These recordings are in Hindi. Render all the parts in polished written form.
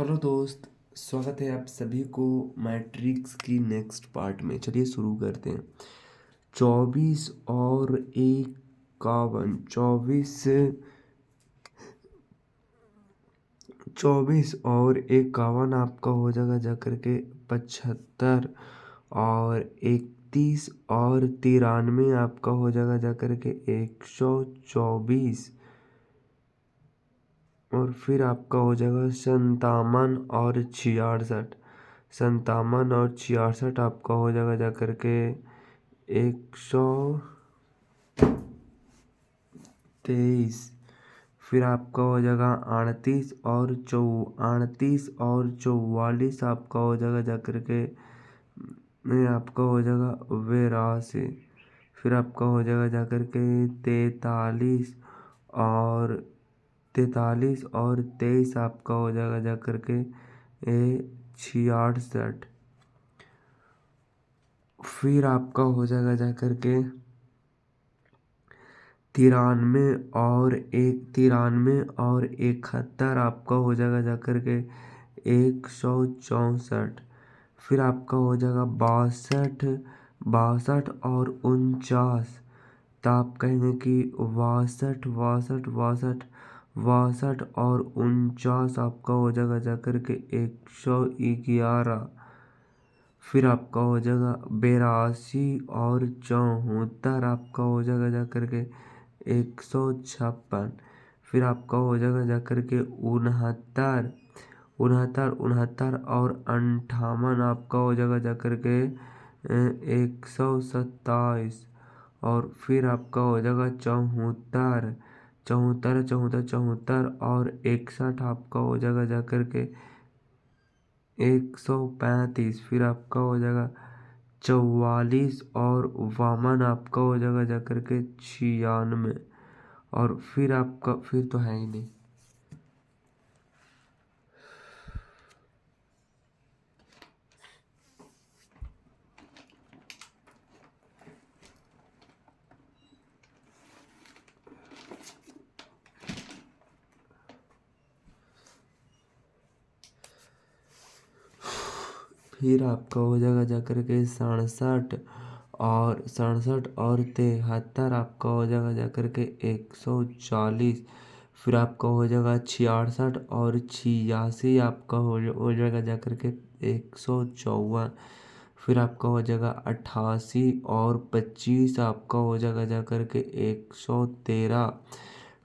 हेलो दोस्त। स्वागत है आप सभी को मैट्रिक्स की नेक्स्ट पार्ट में। चलिए शुरू करते हैं। 24 और 51, 24 और 51 आपका हो जाएगा जाकर के 75, और 31 और 93 आपका हो जाएगा जाकर के 124, और फिर आपका हो जाएगा 57 और 66, 57 और 66 आपका हो जाएगा जाकर के 123। फिर आपका हो जाएगा 38 और 44 आपका हो जाएगा जाकर के नहीं, आपका हो जाएगा 82। फिर आपका हो जाएगा जाकर के 43 और 23 आपका हो जाएगा जाकर के 66। फिर आपका हो जाएगा जाकर के 93 और 71 आपका हो जाएगा जाकर के 164। फिर आपका हो जाएगा 62 और 49। तो आप कहेंगे कि 62 और 49 आपका हो जाएगा जाकर के 111। फिर आपका हो जाएगा 82 और 74 आपका हो जाएगा जाकर के 156। फिर आपका हो जाएगा जाकर के 69 और 58 आपका हो जाएगा जाकर के 127। और फिर आपका हो जाएगा 74 और 61 आपका हो जाएगा जाकर के 135। फिर आपका हो जाएगा 44 और 52 आपका हो जाएगा जाकर के 96। और फिर आपका फिर तो है ही नहीं। फिर आपका हो जाएगा जाकर के 67 और 73 आपका हो जाएगा जाकर के 140। फिर आपका हो जाएगा 66 और 86 आपका हो जाएगा जाकर के 154। फिर आपका हो जाएगा 88 और 25 आपका हो जाएगा जाकर के 113।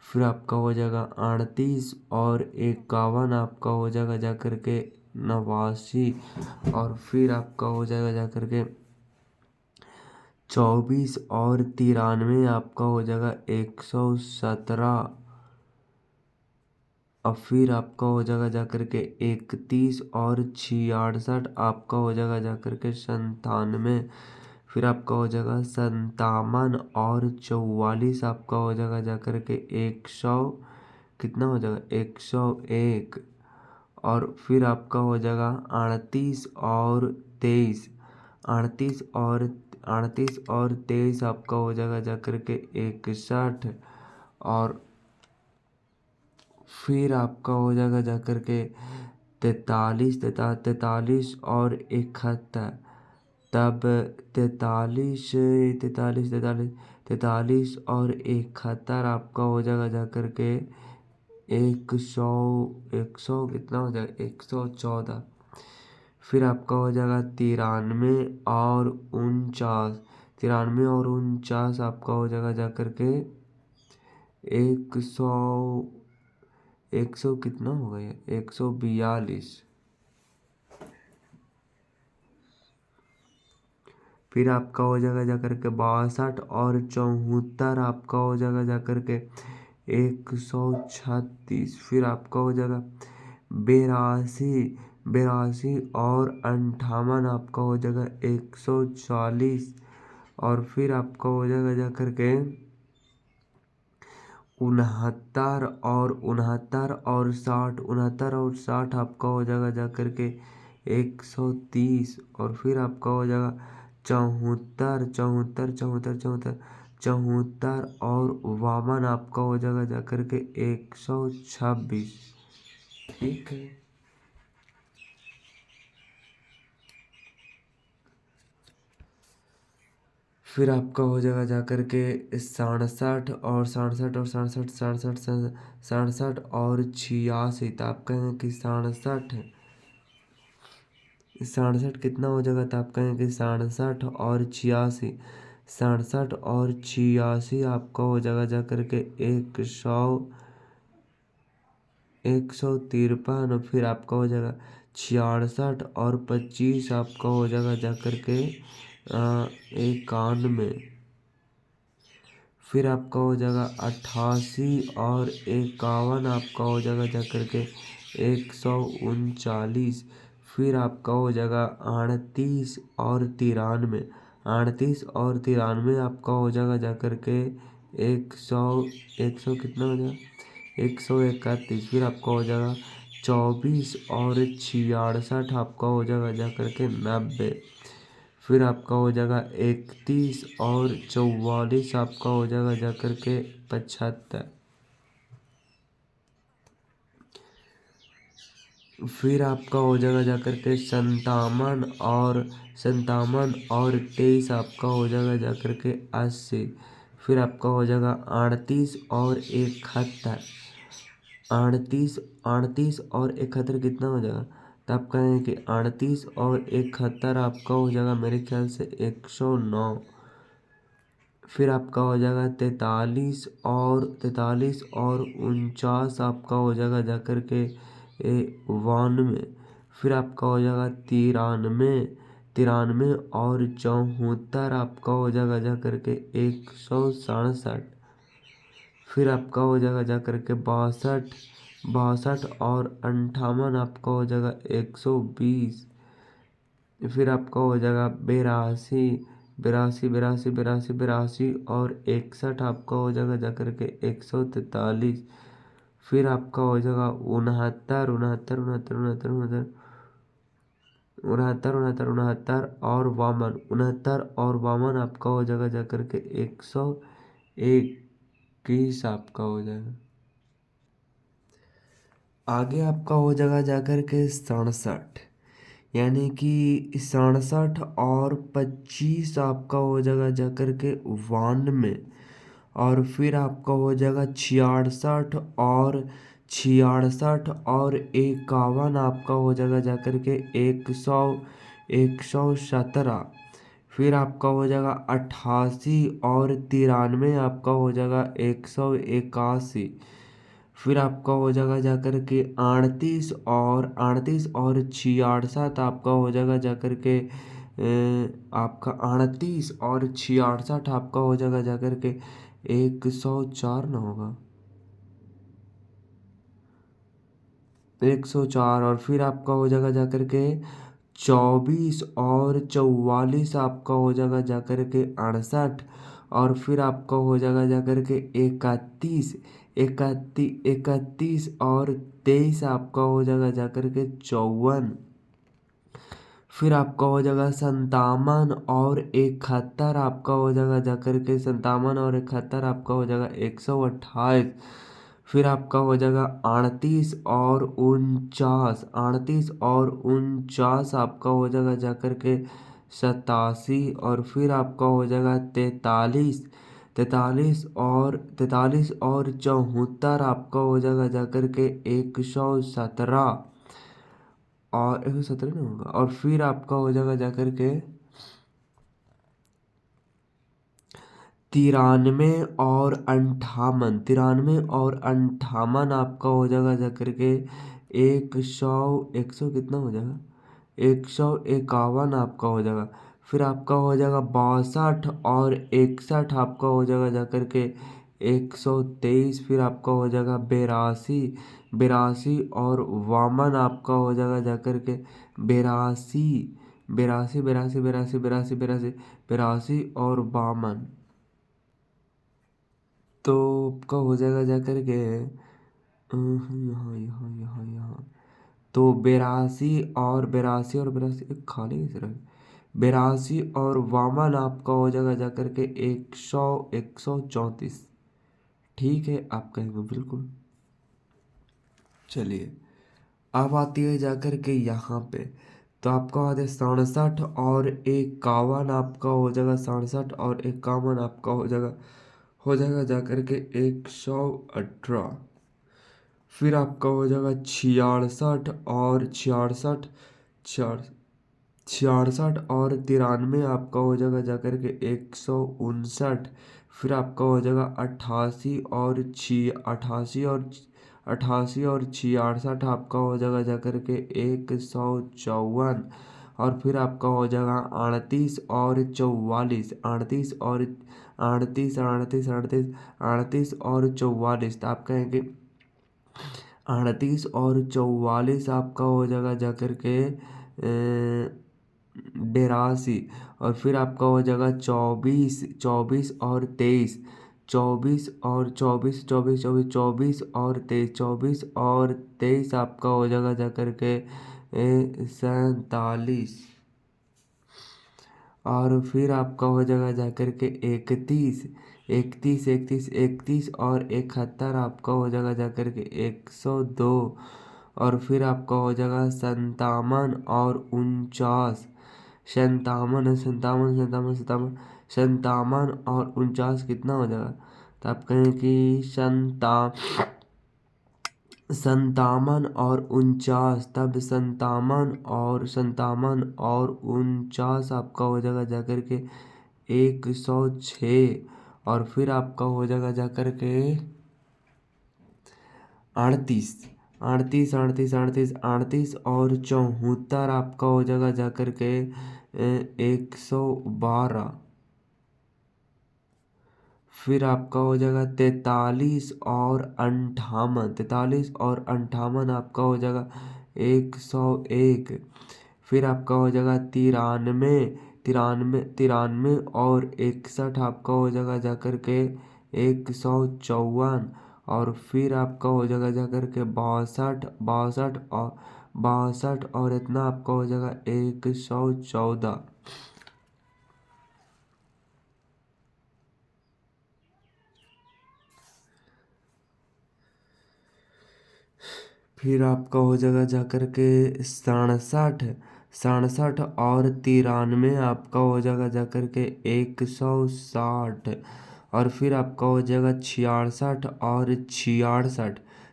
फिर आपका हो जाएगा 38 और 51 आपका हो जाएगा जाकर के 89। और फिर आपका हो जाएगा जाकर के 24 और 93 आपका हो जाएगा 117। और फिर आपका हो जाएगा जाकर के 31 और 66 आपका हो जाएगा जाकर के 97। फिर आपका हो जाएगा 57 और 44 आपका हो जाएगा जाकर के 100, कितना हो जाएगा 101। और फिर आपका हो जाएगा 38 और 23, 38 और 23 आपका हो जाएगा जाकर के 61। और फिर आपका हो जाएगा जाकर के 43 और 71। तब 43 और 71 आपका हो जाएगा जाकर के 100 कितना हो जाएगा 114। फिर आपका हो जाएगा 93 और 49 आपका हो जाएगा जाकर के 100 कितना हो गया 142। फिर आपका हो जाएगा जाकर के 62 और 74 आपका हो जाएगा जाकर के 136। फिर आपका हो जाएगा 82 और 58 आपका हो जाएगा 140। और फिर आपका हो जाएगा जाकर के 69 और 60 आपका हो जाएगा जाकर के 130। और फिर आपका हो जाएगा 74 और 52 आपका हो जाएगा जाकर के 126। ठीक है। फिर आपका हो जाएगा जाकर के 67 और 67 और 67 67 67 और 86। तो आप कहेंगे कि 67 कितना हो जाएगा? तो आप कहेंगे कि 67 और 86। 67 और 86 आपका हो जाएगा जाकर के 153। फिर आपका हो जाएगा 66 और 25 आपका हो जाएगा जाकर के 91। फिर आपका हो जाएगा 88 और 51 आपका हो जाएगा जाकर के 139। फिर आपका हो जाएगा 38 और 93। 38 और 93 आपका हो जाएगा जाकर के 100 कितना हो जाएगा? 131। फिर आपका हो जाएगा 24 और 66 आपका हो जाएगा जाकर के 90। फिर आपका हो जाएगा 31 और 44 आपका हो जाएगा जाकर के 75। फिर आपका हो जाएगा जाकर के 57 और 23 आपका हो जाएगा जाकर के 80। फिर आपका हो जाएगा 38 और 71। 38 और 71 कितना हो जाएगा? तो आप कहेंगे कि 38 और 71 आपका हो जाएगा मेरे ख्याल से 109। फिर आपका हो जाएगा 43 और 49 आपका हो जाएगा जाकर के 92। फिर आपका हो जाएगा 93 और 74 आपका हो जाएगा जाकर के 167। फिर आपका हो जाएगा जाकर के 62 और 58 आपका हो जाएगा 120। फिर आपका हो जाएगा 82 और 61 आपका हो जाएगा जाकर के 143। फिर आपका हो जाएगा 69 और 62 आपका हो जाएगा जाकर के 121 आपका हो जाएगा। आगे आपका हो जाएगा जाकर के 67, यानी कि 67 और 25 आपका हो जाएगा जाकर के 92। और फिर आपका हो जाएगा 66 और 51 आपका हो जाएगा जाकर के 117। फिर आपका हो जाएगा 88 और 93 आपका हो जाएगा 181। फिर आपका हो जाएगा जाकर के 38 और 66 आपका हो जाएगा जाकर के आपका 38 और 66 आपका हो जाएगा जाकर के 104 ना होगा, 104। और फिर आपका हो जाएगा जाकर के 24 और 44 आपका हो जाएगा जाकर के 68। और फिर आपका हो जाएगा जाकर के 31 और 23 आपका हो जाएगा जाकर के 54। फिर आपका हो जाएगा 57 और 71 आपका हो जाएगा जाकर के 57 और 71 आपका हो जाएगा 128। फिर आपका हो जाएगा 38 आपका हो जाएगा जाकर के 87। और फिर आपका हो जाएगा 43 और 74 आपका हो जाएगा जाकर के 117। और 117 नहीं होगा। और फिर आपका हो जाएगा जाकर के 93 और 58 आपका हो जाएगा जाकर के 100 कितना हो जाएगा? 151 आपका हो जाएगा। फिर आपका हो जाएगा 62 और 61 आपका हो जाएगा जाकर के 123। फिर आपका हो जाएगा 82 और 52 आपका हो जाएगा जाकर के 82 और 52। तो आपका हो जाएगा जाकर के यहाँ तो 82 एक खाली किस रहा 82 और 52 आपका हो जाएगा जाकर के 134। ठीक है, आप कहेंगे बिल्कुल। चलिए अब आती है जाकर के यहाँ पे। तो आपका हो जाएगा 67 और 51 आपका हो जाएगा 67 और 51 आपका हो जाएगा जाकर के 118। फिर आपका हो जाएगा 66 और 66 और 93 आपका हो जाएगा जाकर के 159। फिर आपका हो जाएगा 88 और आपका हो जाएगा जाकर के 154। और फिर आपका हो जाएगा 38 और 44। तो आप कहेंगे 38 और 44 आपका हो जाएगा जाकर के 82। और फिर आपका हो जाएगा 24 आपका हो जाएगा जाकर के 47। और फिर आपका हो जाएगा जाकर के 31 और 71 आपका हो जाएगा जाकर के 102। और फिर आपका हो जाएगा 57 और 49। 57 और 49 कितना हो जाएगा? तो आप कहें कि 57 और 49, तब 57 और 49 आपका हो जाएगा जाकर के 106। और फिर आपका हो जाएगा जाकर के 38 और 74 आपका हो जाएगा जाकर के 112। फिर आपका हो जाएगा 43 और 58 आपका हो जाएगा 101। फिर आपका हो जाएगा 93 और 61 आपका हो जाएगा जाकर के 154। और फिर आपका हो जाएगा जाकर के 62 और इतना आपका हो जाएगा 114। फिर आपका हो जाएगा जाकर के 67 और 93 आपका हो जाएगा जाकर के 160। और फिर आपका हो जाएगा 66 और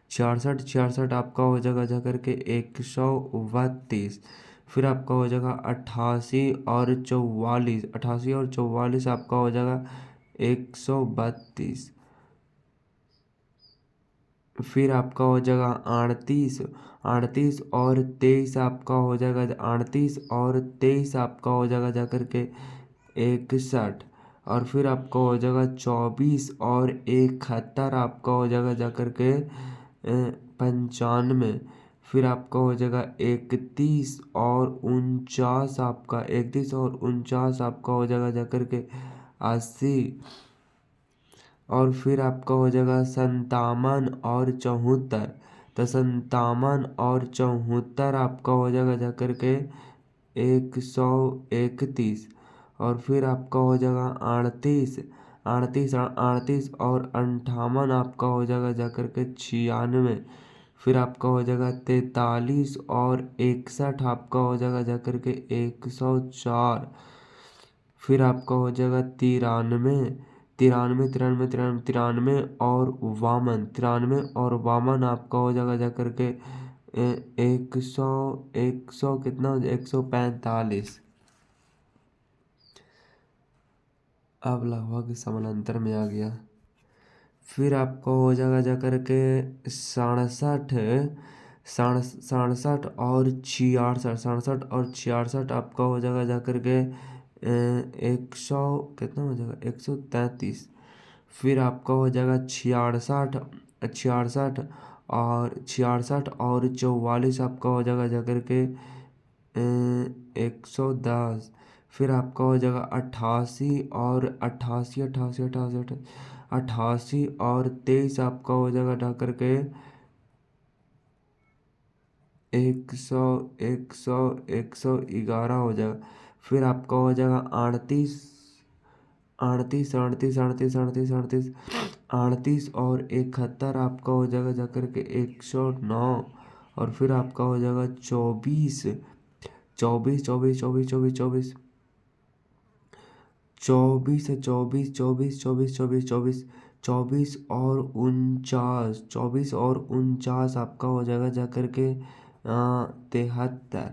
66 आपका हो जाएगा जाकर के 132। फिर आपका हो जाएगा 88 और 44 आपका हो जाएगा 132। फिर आपका हो जाएगा 38 और 23 आपका हो जाएगा 38 और 23 आपका हो जाएगा जाकर के 61। और फिर आपका हो जाएगा 24 और 71 आपका हो जाएगा जाकर के 95। फिर आपका हो जाएगा 31 और 49 आपका हो जाएगा जाकर के 80। और फिर आपका हो जाएगा 57 और 74। तो 57 और 74 आपका हो जाएगा जाकर के 131। और फिर आपका हो जाएगा 38 और 58 आपका हो जाएगा जाकर के 96। फिर आपका हो जाएगा 43 और 61 आपका हो जाएगा जाकर के 104। फिर आपका हो जाएगा 93 और वामन आपका हो जाएगा जाकर के 100 कितना हो जाएगा 145। अब लगभग समानांतर में आ गया। फिर आपका हो जाएगा जाकर के 67 और 66 आपका हो जाएगा जाकर के 100 कितना हो जाएगा 133। फिर आपका हो जाएगा 66 और 44 आपका हो जाएगा जाकर के 110। फिर आपका हो जाएगा 88 और 23 आपका हो जाएगा जाकर के 111 हो जाएगा। फिर आपका हो जाएगा 38 और 71 आपका हो जाएगा जाकर के 109। और फिर आपका हो जाएगा चौबीस चौबीस चौबीस चौबीस चौबीस चौबीस चौबीस चौबीस चौबीस चौबीस चौबीस चौबीस और 49 आपका हो जाएगा जा कर के 73।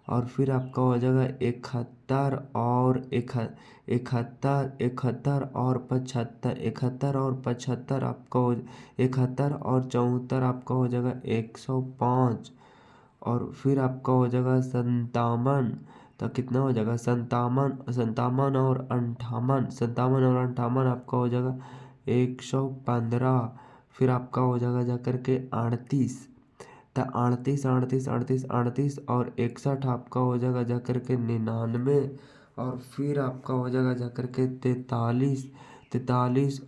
और फिर आपका हो जाएगा 71 और 71 और 75, 71 और 75 आपका हो 71 और 74 आपका हो जाएगा 105। और फिर आपका हो जाएगा 57। तो कितना हो जाएगा 57, 57 और 58, 57 और 58 आपका हो जाएगा 115। फिर आपका हो जाएगा जा कर के 38। तो 38 38 38 38 और 61 आपका हो जाएगा जा कर के 99। और फिर आपका हो जाएगा जा कर के 43, 43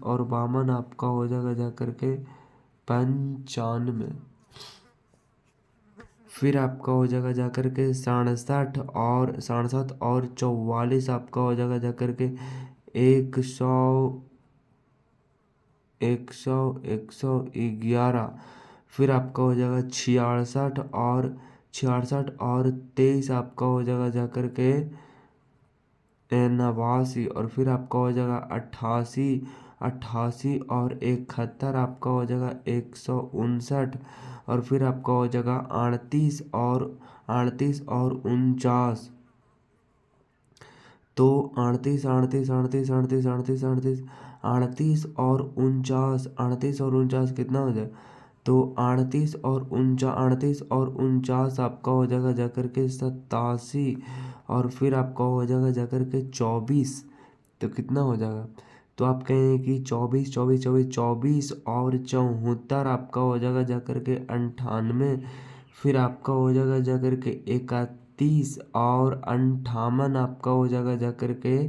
और 52 आपका हो जाएगा जा कर के 95। फिर आपका हो जाएगा जा कर के 67 और 44 आपका हो जाएगा जा कर के 100, 111। फिर आपका हो जाएगा 66 और 23 आपका हो जाएगा जा कर के 89। और फिर आपका हो जाएगा 88, 88 और 71 आपका हो जाएगा 159। और फिर आपका हो जाएगा 38 और 49। तो 38 और 49, 38 और 49 कितना हो जाए? तो 38 और 49 आपका हो जाएगा जाकर के 87। और फिर आपका हो जाएगा जाकर के 24। तो कितना हो जाएगा? तो आप कहेंगे कि 24 24 24 24 और 74 आपका हो जाएगा जाकर के 98। फिर आपका हो जाएगा जाकर के 31 और 58 आपका हो जाएगा जाकर के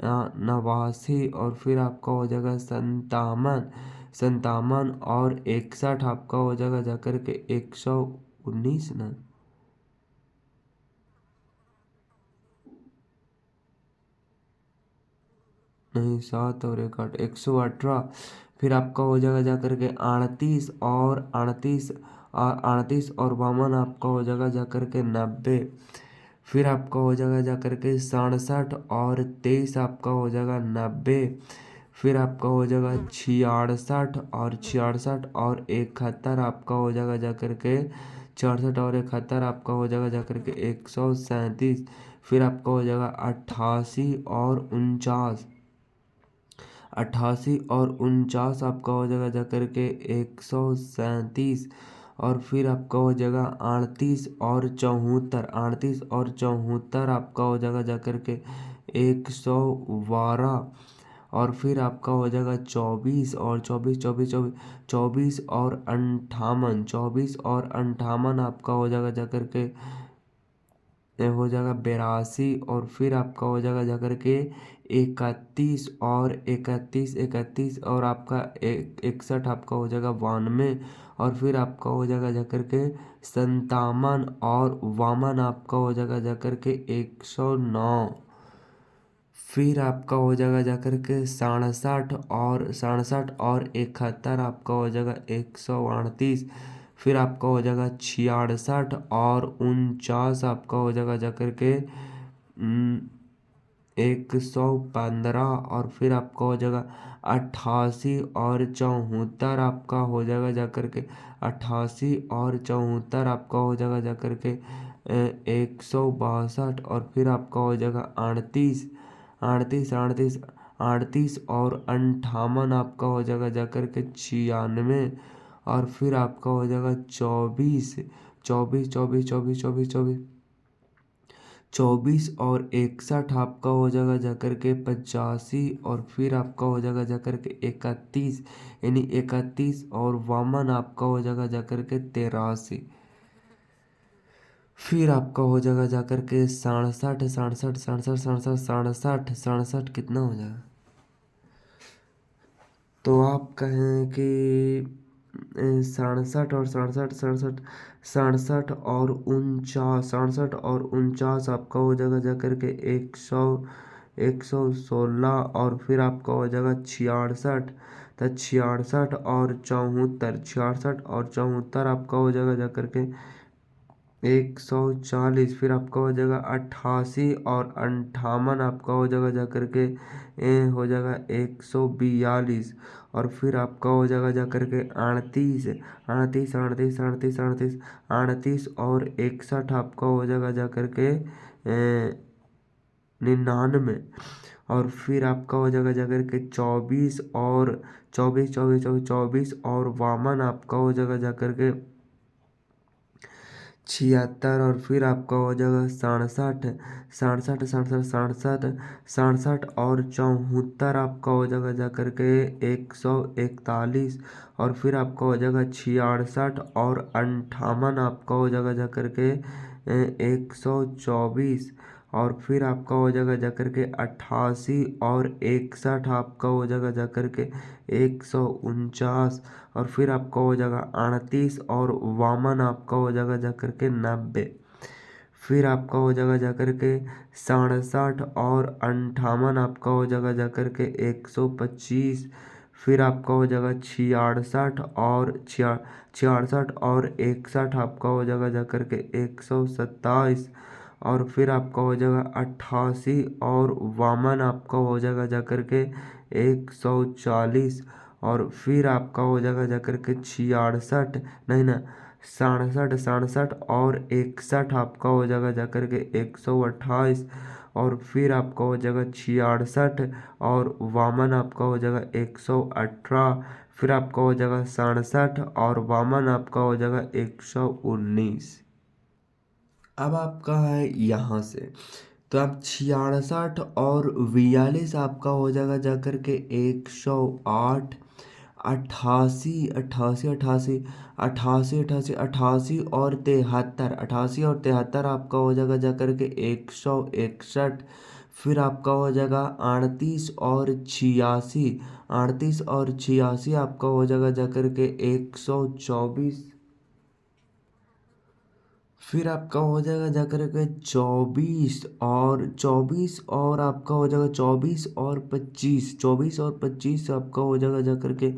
89। और फिर आपका हो जाएगा 57 और 61 आपका हो जाएगा जाकर के 119 ना। नहीं, 7 और 1 8, 118। फिर आपका हो जाएगा जा कर के 38 और 52 आपका हो जाएगा जा कर के 90। फिर आपका हो जाएगा जा कर के 67 और 23 आपका हो जाएगा 90। फिर आपका हो जाएगा 66 और 71 आपका हो जाएगा जा कर के 66 और 71 आपका हो जाएगा जा कर के 137। फिर आपका हो जाएगा 88 और 49 आपका हो जाएगा जा कर के 137। और फिर आपका हो जाएगा 38 और 74 आपका हो जाएगा जा कर के 112। और फिर आपका हो जाएगा 24 और 58 आपका हो जाएगा जा कर के हो जाएगा 82। और फिर आपका हो जाएगा जा कर के 31 और आपका 61 आपका हो जाएगा 92। और फिर आपका हो जाएगा जा कर के 57 और 52 आपका हो जाएगा जा कर के 109। फिर आपका हो जाएगा जा कर के 67 और 71 आपका हो जाएगा 138। फिर आपका हो जाएगा 66 और 49 आपका हो जाएगा जा कर के 115। और फिर आपका हो जाएगा 88 और 74 आपका हो जाएगा जा कर के 88 और 74 आपका हो जाएगा जा कर के 162। और फिर आपका हो जाएगा 38 और 58 आपका हो जाएगा जा कर के 96। और फिर आपका हो जाएगा 24 और 61 आपका हो जाएगा जा कर के 85। और फिर आपका हो जाएगा जा कर के 31, यानी 31 और 52 आपका हो जाएगा जा कर के 83। फिर आपका हो जाएगा जा कर के 67 कितना हो जाएगा? तो आप कहें कि 67 और 49 आपका हो जाएगा जा कर के 116। और फिर आपका हो जाएगा 66। तो 66 और 74 आपका हो जाएगा जा कर के 140, फिर आपका हो जाएगा 88 और 58 आपका हो जाएगा जा करके हो जाएगा 142, और फिर आपका हो जाएगा जा करके 38 38 38 38 38 38 और 61 आपका हो जाएगा जा करके 99, और फिर आपका हो जाएगा जा करके 24 और 24 24 24 24 और वामन आपका हो जाएगा जा करके 76, और फिर आपका हो जाएगा 67 67 67 67 67 और 74 आपका हो जाएगा जा करके 141, और फिर आपका हो जाएगा 66 और 58 आपका हो जाएगा जा करके 124, और फिर आपका हो जाएगा जा करके 88 और 61 आपका हो जाएगा जा करके 149, और फिर आपका हो जाएगा 38 और वामन आपका हो जाएगा जा करके 90, फिर आपका हो जाएगा जा करके 67 और 58 आपका हो जाएगा जा करके 125, फिर आपका हो जाएगा 66 और 66 और 61 आपका हो जाएगा जा करके 127, और फिर आपका हो जाएगा 88 और वामन आपका हो जाएगा जा करके 140, और फिर आपका हो जाएगा जा करके 66 नहीं ना 67 67 और 61 आपका हो जाएगा जा करके 128, और फिर आपका हो जाएगा 66 और वामन आपका हो जाएगा 118, फिर आपका हो जाएगा 67 और वामन आपका हो जाएगा 119। अब आपका है यहाँ से, तो आप 66 और 42 आपका हो जाएगा जा करके 108, 88 88 88 88 88 88 और 73, 88 और 73 आपका हो जाएगा जा करके 161, फिर आपका हो जाएगा 38 और 86, 38 और 86 आपका हो जाएगा जा करके 124, फिर आपका हो जाएगा जा करके 24 और आपका हो जाएगा 24 और 25, 24 और 25 आपका हो जाएगा जा करके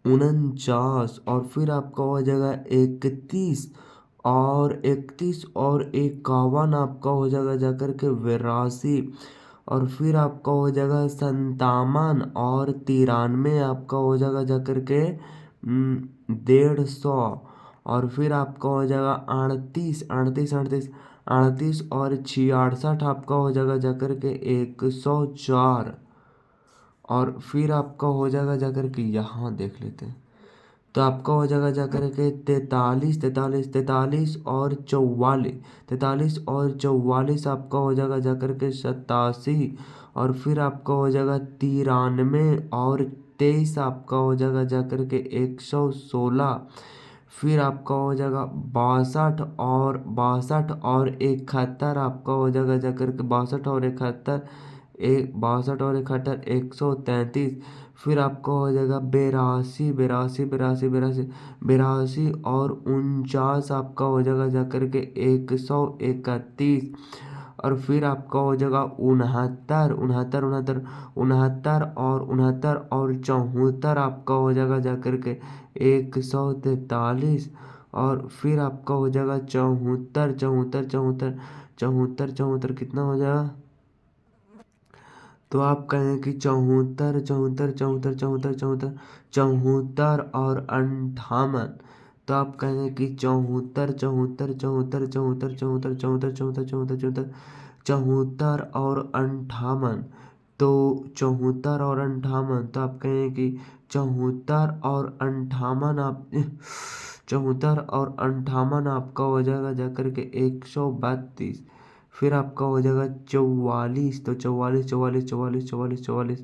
49, और फिर आपका हो जाएगा 31 और 31 और 51 आपका हो जाएगा जा करके 82, और फिर आपका हो जाएगा 57 और 93 आपका हो जाएगा जा करके 150, और फिर आपका हो जाएगा 38 38 38 38 और 66 आपका हो जाएगा जा करके 104, और फिर आपका हो जाएगा जा करके यहाँ देख लेते हैं, तो आपका हो जाएगा जा करके 43 43 43 और 44, 43 और 44 आपका हो जाएगा जा करके 87, और फिर आपका हो जाएगा 93 और 23 आपका हो जाएगा जा करके 116, फिर आपका हो जाएगा 62 और 71 आपका हो जाएगा जा करके 62 और 71 62 और 71 133, फिर आपका हो जाएगा 82 82 82 82 82 और 49 आपका हो जाएगा जा करके 131, और फिर आपका हो जाएगा 69 69 69 69 और 74 आपका हो जाएगा जा करके 143, और फिर आपका हो जाएगा 74 74 74 74 74 कितना हो जाएगा, तो आप कहें कि 74 74 74 74 74 74 और 58, तो आप कहेंगे कि 74 74 74 74 74 74 74 74 74 74 और 58, तो 74 और 58, तो आप कहेंगे कि 74 और 58 आप 74 और 58 आपका हो जाएगा जा करके 132, फिर आपका हो जाएगा 44, तो 44 44 44 44 44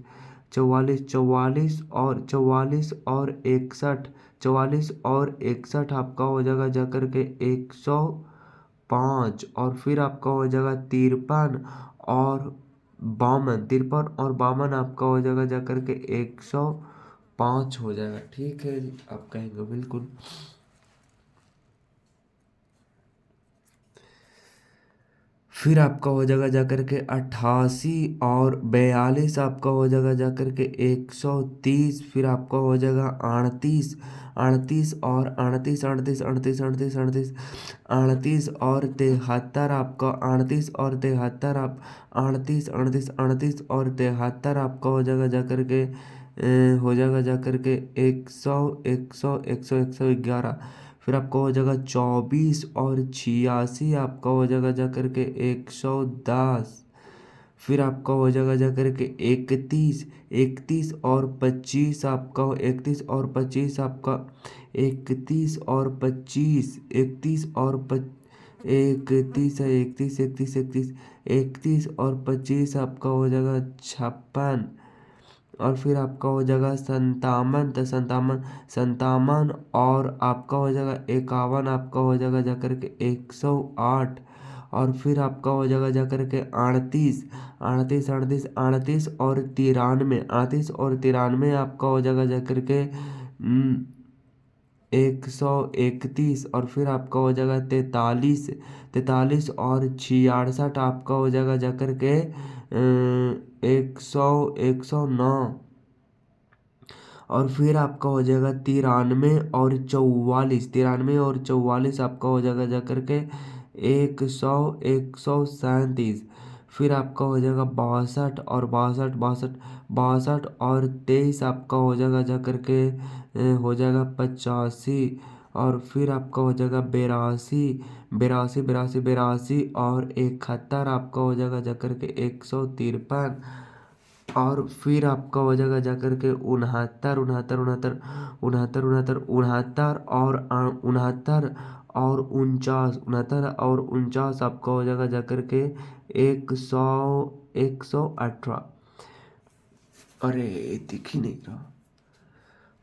44 44 और 61, 44 और 61 आपका हो जाएगा जा करके 105, और फिर आपका हो जाएगा 53 और 52 आपका हो जाएगा जा करके 105 हो जाएगा। ठीक है जी, आप कहेंगे बिल्कुल। फिर आपका हो जाएगा जाकर के 88 और 42 आपका हो जाएगा जाकर के 130। फिर आपका हो जाएगा 38, 38 और 38, 38, 38, 38, 38, 38 और 73 आपका 38 और 73 आप 38, 38, 38 और 73 आपका हो जाएगा जाकर के हो जाएगा जाकर के 100, 100, 100, 111। फिर आपका हो जाएगा 24 और 86 आपका हो जाएगा जाकर के 110। फिर आपका हो जाएगा जाकर के 31, 31 और 25 आपका 31 और 25 आपका 31 और 25, 31 और 31 है 31, 31, 31, 31 और 25 आपका हो जाएगा 56। और फिर आपका हो जाएगा 57, तो 57, 57 और आपका हो जाएगा 51 आपका हो जाएगा जाकर के 108। और फिर आपका हो जाएगा जाकर के 38, 38, 38, 38 और 93, 38 और 93 आपका हो जाएगा जाकर के 131। और फिर आपका हो जाएगा 43, 43 और 66 आपका हो जाएगा जाकर के 100, 109। और फिर आपका हो जाएगा 93 और 44, 93 और 44 आपका हो जाएगा जाकर के 100, 137। फिर आपका हो जाएगा 62 और 62, 62, 62 और 23 आपका हो जाएगा जाकर के हो जाएगा 85। और फिर आपका हो जाएगा 82, 82, 82, 82 और 71 आपका हो जाएगा जाकर के 153। और फिर आपका हो जाएगा जाकर के 69, 69, 69, 69, 69, 69 और 69 और 49, 69 और 49 आपका हो जाएगा जाकर के 100, 118। अरे दिख ही नहीं रहा।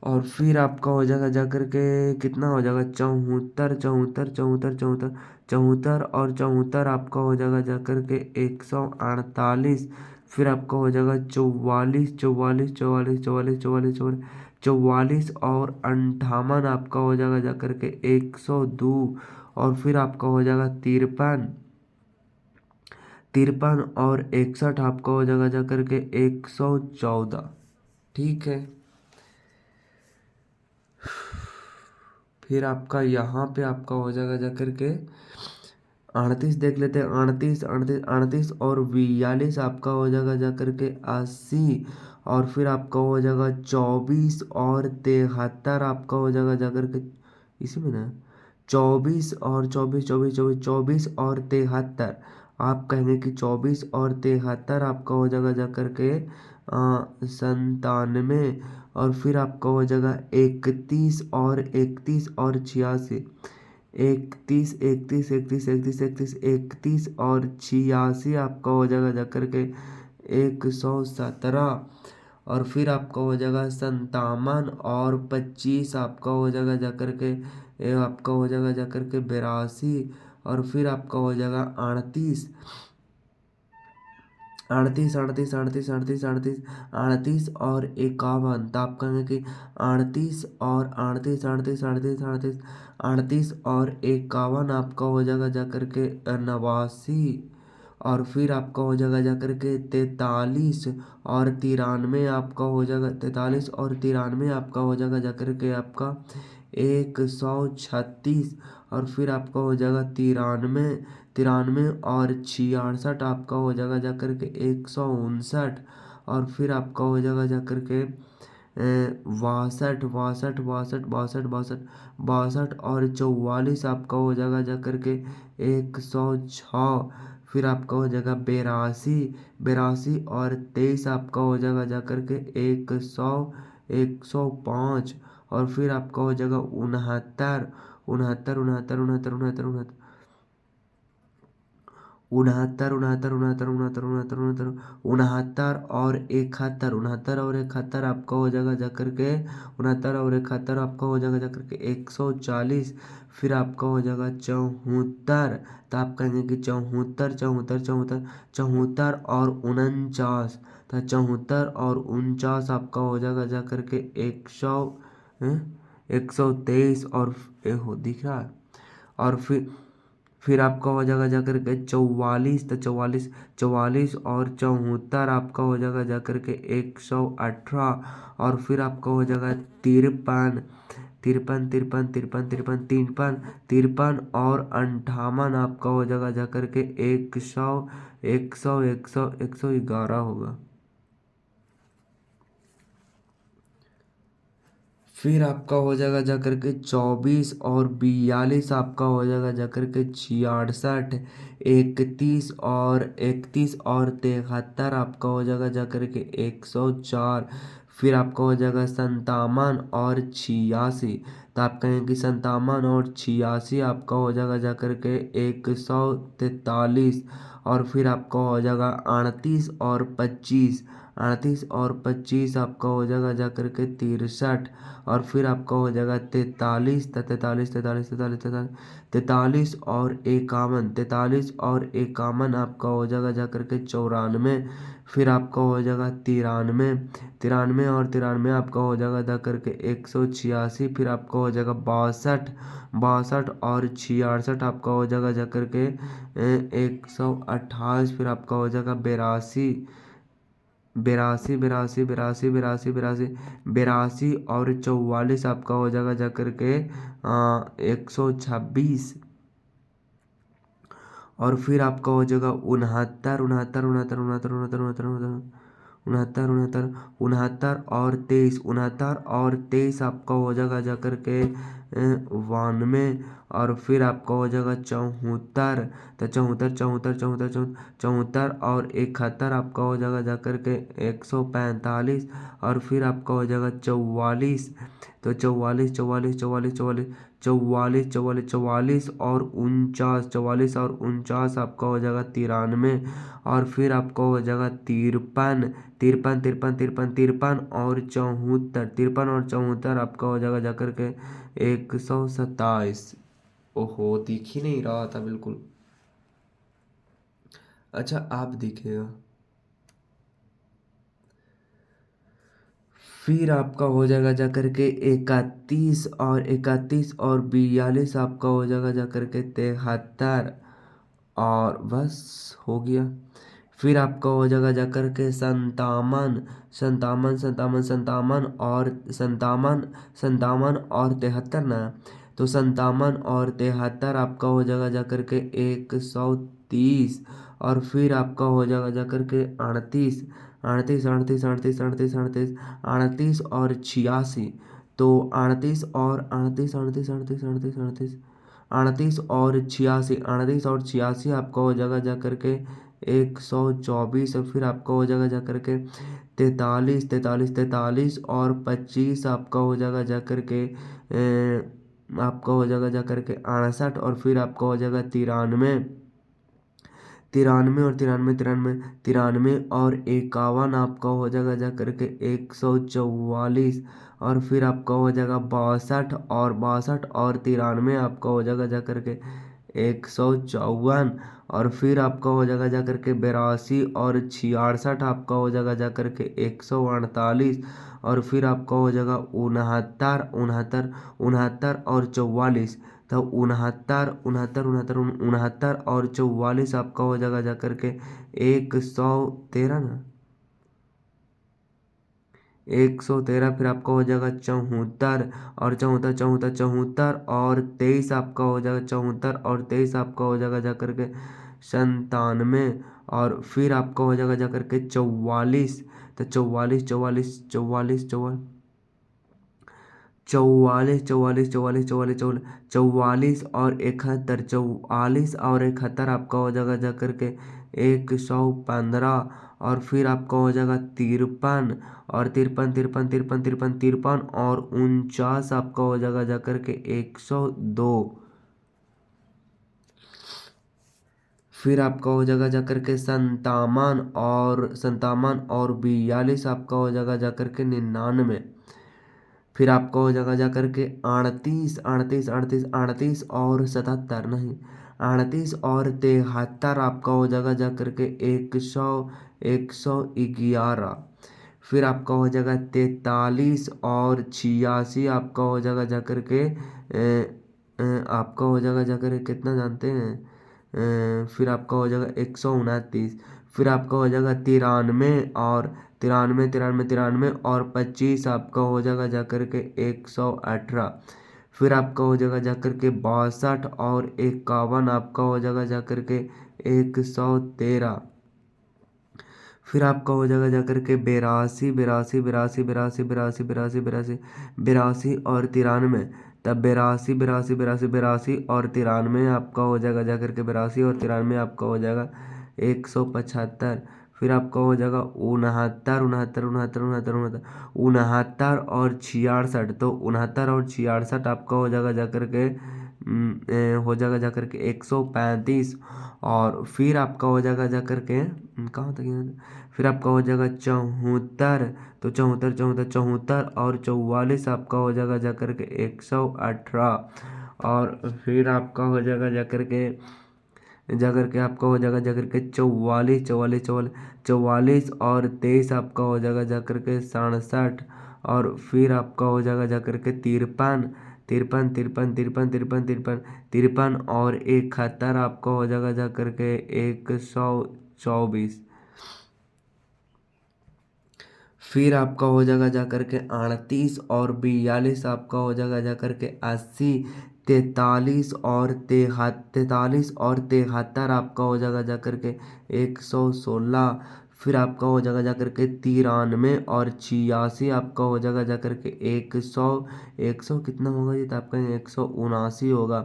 और फिर आपका हो जाएगा जाकर के कितना हो जाएगा 74, 74, 74, 74, 74 और 74 आपका हो जाएगा जाकर के 148। फिर आपका हो जाएगा 44, 44, 44, 44, 44, 44, 44 और 58 आपका हो जाएगा जाकर के 102। और फिर आपका हो जाएगा 53, 53 और 61 आपका हो जाएगा जाकर के 114। ठीक है। फिर आपका यहाँ पे आपका हो जाएगा जाकर के 38 देख लेते हैं। 38, 38, 38 और 42 आपका हो जाएगा जाकर के 80। और फिर आपका हो जाएगा 24 और 73 आपका हो जाएगा जाकर के इसी में ना 24 और 24, 24, 24, 24 और 73। आप कहेंगे कि 24 और 73 आपका हो जाएगा जाकर के 97। और फिर आपका हो जाएगा 31 और 31 और 86, 31, 31, 31, 31, 31, 31 और 86 आपका हो जाएगा जाकर के 117। और फिर आपका हो जाएगा 57 और 25 आपका हो जाएगा जाकर के आपका हो जाएगा जाकर के 82। और फिर आपका हो जाएगा 38, 38, 38, 38, 38, 38, 38 और 51। तो आप कहेंगे कि 38 और 38, 38, 38, 38, 38 और 51 आपका हो जाएगा जाकर के 89। और फिर आपका हो जाएगा जाकर के 43 और 93 आपका हो जाएगा 43 और 93 आपका हो जाएगा जाकर के आपका 136। और फिर आपका हो जाएगा 93, 93 और 66 आपका हो जाएगा जाकर के 159। और फिर आपका हो जाएगा जाकर के 62, 62, 62, 62, 62, 62 और 44 आपका हो जाएगा जाकर के 106। फिर आपका हो जाएगा 82, 82 और 23 आपका हो जाएगा जाकर के 100, 105। और फिर आपका हो जाएगा 69, 69, 69, 69, 69, 69, 69, 69, 69, 69, 69, 69, 69 और 71, 69 और 71 आपका हो जाएगा जाकर के 69 और 71 आपका हो जाएगा जाकर के 140। फिर आपका हो जाएगा 74। तो आप कहेंगे कि 74, 74, 74, 74 और 49। तो 74 और 49 आपका हो जाएगा जाकर के 123। और हो दिख रहा है। और फिर फिर आपका हो जाएगा जा करके 44, तो 44 44 और 74 आपका हो जाएगा जा करके 118, और फिर आपका हो जाएगा 53 53 53 53 53 53 53 और 58 आपका हो जाएगा जा करके 111 होगा। फिर आपका हो जाएगा जा करके 24 और 42 आपका हो जाएगा जा करके 66, 31 और 73 आपका हो जाएगा जा करके 104। फिर आपका हो जाएगा 57 और 86, तो आप कहेंगे कि 57 और 86 आपका हो जाएगा जा करके 143। और फिर आपका हो जाएगा 38 और 25 आपका हो जाएगा जा करके 63। और फिर आपका हो जाएगा 43 और 51, 43 और 51 आपका हो जाएगा जा करके 94। फिर आपका हो जाएगा 93 आपका हो जाएगा जा करके 186। फिर आपका हो जाएगा 62 और 66 आपका हो जाएगा जा करके 128। फिर आपका हो जाएगा 82 और 44 आपका हो जाएगा जा करके 126। और फिर आपका हो जाएगा 69 आपका हो जाएगा जा करके 92। और फिर आपका हो जाएगा 74, तो 74 और 71 आपका हो जाएगा जा करके 145। और फिर आपका हो जाएगा 44, तो 44 और 49 आपका हो जाएगा 93। और फिर आपका हो जाएगा 53 और 74 आपका हो जाएगा जा करके 127। ओहो, दिख ही नहीं रहा था बिल्कुल। अच्छा, आप दिखेगा। फिर आपका हो जाएगा जा करके 31 और 42 आपका हो जाएगा जा करके 73। और बस हो गया। फिर आपका हो जाएगा जा करके 57 ना, तो 57 और 73 आपका हो जाएगा जा करके 130। और फिर आपका हो जाएगा जा करके 38 और 86, तो 38 और 86 आपका हो जाएगा जा करके 124। और फिर आपका हो जाएगा जा करके 43 और 25 आपका हो जाएगा जा करके आपका हो जाएगा जा करके 68। और फिर आपका हो जाएगा 93 और 51 आपका हो जाएगा जा करके 144। और फिर आपका हो जाएगा 62 और 93 आपका हो जाएगा जा करके 154। और फिर आपका हो जाएगा जा करके 82 और 66 आपका हो जाएगा जा करके 148। और फिर आपका हो जाएगा 69 और 44, तो 69 और 44 आपका हो जाएगा जा करके 113 ना, 113। फिर आपका हो जाएगा 74 और 23 आपका हो जाएगा 23 आपका हो जाएगा जा करके 97। और फिर आपका हो जाएगा जा करके 44, तो 44 और 71, 44 और 71 आपका हो जाएगा जा करके 115। और फिर आपका हो जाएगा 53 और 53 और 49 आपका हो जाएगा जा करके 102। फिर आपका हो जाएगा जा करके 57 और 42 आपका हो जाएगा जा करके 99। फिर आपका हो जाएगा जा करके 38 और 77 नहीं, 38 और 73 आपका हो जाएगा जा करके 111। फिर आपका हो जाएगा 43 और 86 आपका हो जाएगा जा करके आपका हो जाएगा जाकर कितना जानते हैं? फिर आपका हो जाएगा 129। फिर आपका हो जाएगा 93 और 93 93 93 और 25 आपका हो जाएगा जाकर के 118। फिर आपका हो जाएगा जाकर के 62 और 51 आपका हो जाएगा जाकर के 113। फिर आपका हो जाएगा जाकर के 82 82 82 82 82 82 82 82 और 93। तब 82 82 82 82 और 93 आपका हो जाएगा जाकर के 82 और 93 आपका हो जाएगा 175। फिर आपका हो जाएगा 69 69 69 69 69 69 और 66। तो 69 और 66 आपका हो जाएगा जाकर के हो जाएगा जाकर के 135। और फिर आपका हो जाएगा जाकर के कहाँ तक यहाँ? फिर आपका हो जाएगा 74। तो 74 74 74 और 44 आपका हो जाएगा जाकर के 118। और फिर आपका हो जाएगा जाकर के आपका हो जाएगा जाकर के 44 44 44 44 और 23 आपका हो जाएगा जाकर के 67। और फिर आपका हो जाएगा जाकर के 53 53 53 53 53 53 53 और 71 आपका हो जाएगा जाकर के 124। फिर आपका हो जाएगा जाकर के 38 और 42 आपका हो जाएगा जाकर के 80। 43 और 73 आपका हो जाएगा जाकर के 116। फिर आपका हो जाएगा जाकर के 93 और 86 आपका हो जाएगा जाकर के 100। 100 कितना होगा ये? तो आपका 179 होगा।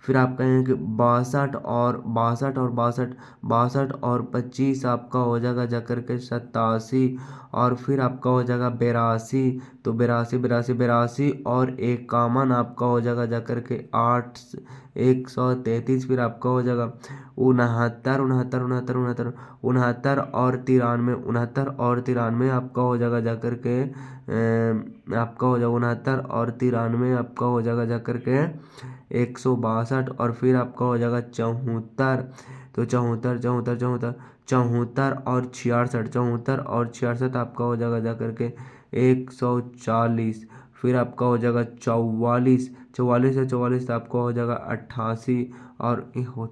फिर आपका यहाँ कि 62 और 62 और 62 62 और 25 आपका हो जाएगा जाकर के 87। और फिर आपका हो जाएगा 82। तो 82 82 82 और 51 आपका हो जाएगा जाकर के 8 133। फिर आपका हो जाएगा 69 69 69 69 69 और 93 69 और 93 आपका हो जाएगा जाकर के आपका हो जाएगा 69 और 93 आपका हो जाएगा जाकर के 162। और फिर आपका हो जाएगा 74। तो 74 74 74 74 और 66 74 और 66 आपका हो जाएगा जाकर के 140। फिर आपका हो जाएगा 44 44 से 44 आपका हो जाएगा 88। और हो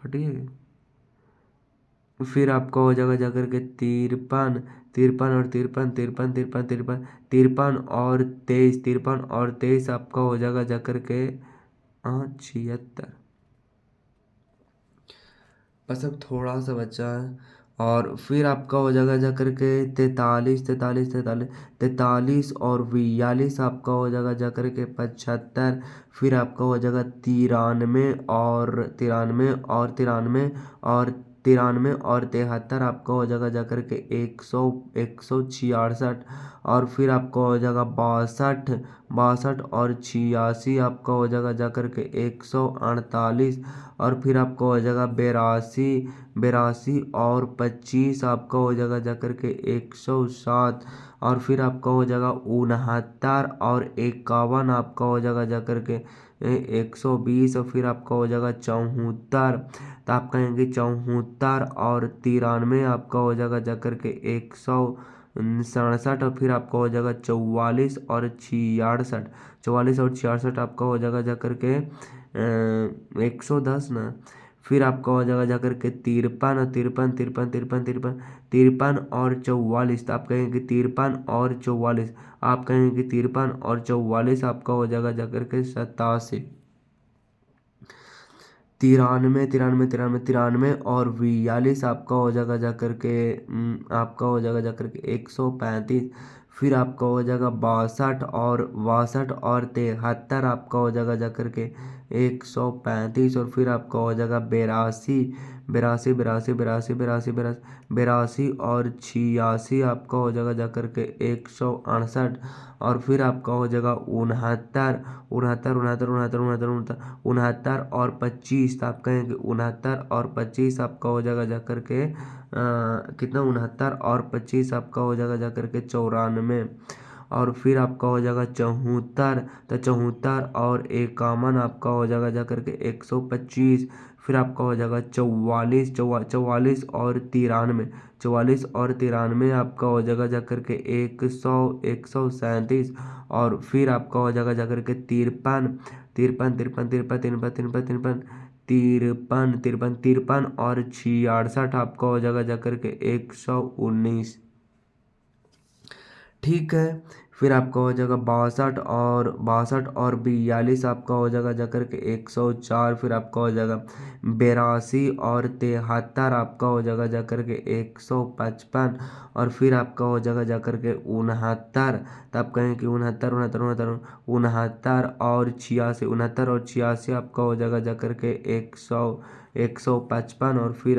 फटिए। फिर आपका हो जाएगा जाकर के 53 53 और 53 53 53 53 53 और 23 53 और 23 आपका हो जाएगा जाकर के 76। बस अब थोड़ा सा बचा है। और फिर आपका हो जाएगा जाकर के 43 43 43 43 और 42 आपका हो जाएगा जाकर के 75। फिर आपका हो जाएगा 93 और 93 और 93 और 93 और 73 आपका हो जाएगा जाकर के 166। और फिर आपका हो जाएगा 62 62 और 86 आपका हो जाएगा जाकर के 148। और फिर आपका हो जाएगा 82 82 और 25 आपका हो जाएगा जाकर के 107। और फिर आपका हो जाएगा 69 और 51 आपका हो जाएगा जाकर के 120। और फिर आपका हो जाएगा 74। तो आप कहेंगे 74 और 93 आपका हो जाएगा जाकर के 167। और फिर आपका हो जाएगा 44 और 66 44 और 66 आपका हो जाएगा जाकर के 110 ना। फिर आपका हो जाएगा जाकर के 53 और 53 53 53 53 53 और 44। तो आप कहेंगे 53 और 44। आप कहेंगे 53 और 44 आपका हो जाएगा जाकर के 87। 93 93 93 93 और 42 आपका हो जाएगा जाकर के आपका हो जाएगा जाकर के 135। फिर आपका हो जाएगा 62 और 62 और 73 आपका हो जाएगा जाकर के 135। और फिर आपका हो जाएगा 82 82 82 82 82 82 और 86 आपका हो जाएगा जाकर के 168। और फिर आपका हो जाएगा 69 69 69 69 69 69 और 25। तो आप कहेंगे 69 और 25 आपका हो जाएगा जाकर के कितना? 69 और 25 आपका हो जाएगा जाकर के 94। और फिर आपका हो जाएगा 74। तो 74 और 51 आपका हो जाएगा जाकर के 125। फिर आपका हो जाएगा 44 44 और 93 44 और 93 आपका हो जाएगा जाकर के 137। और फिर आपका हो जाएगा जाकर के 53 तिरपन तिरपन तिरपन तिरपन तिरपन तिरपन तिरपन तिरपन तिरपन और 66 आपका हो जाएगा जाकर के 119। ठीक है। फिर आपका हो जाएगा 62 और 42 आपका हो जाएगा जाकर के 104। फिर आपका हो जाएगा 82 और 73 आपका हो जाएगा जाकर के 155। और फिर आपका हो जाएगा जाकर के 69। तो आप कहें कि 69 69 69 69 और 86 69 और 86 आपका हो जाएगा जाकर के 155। और फिर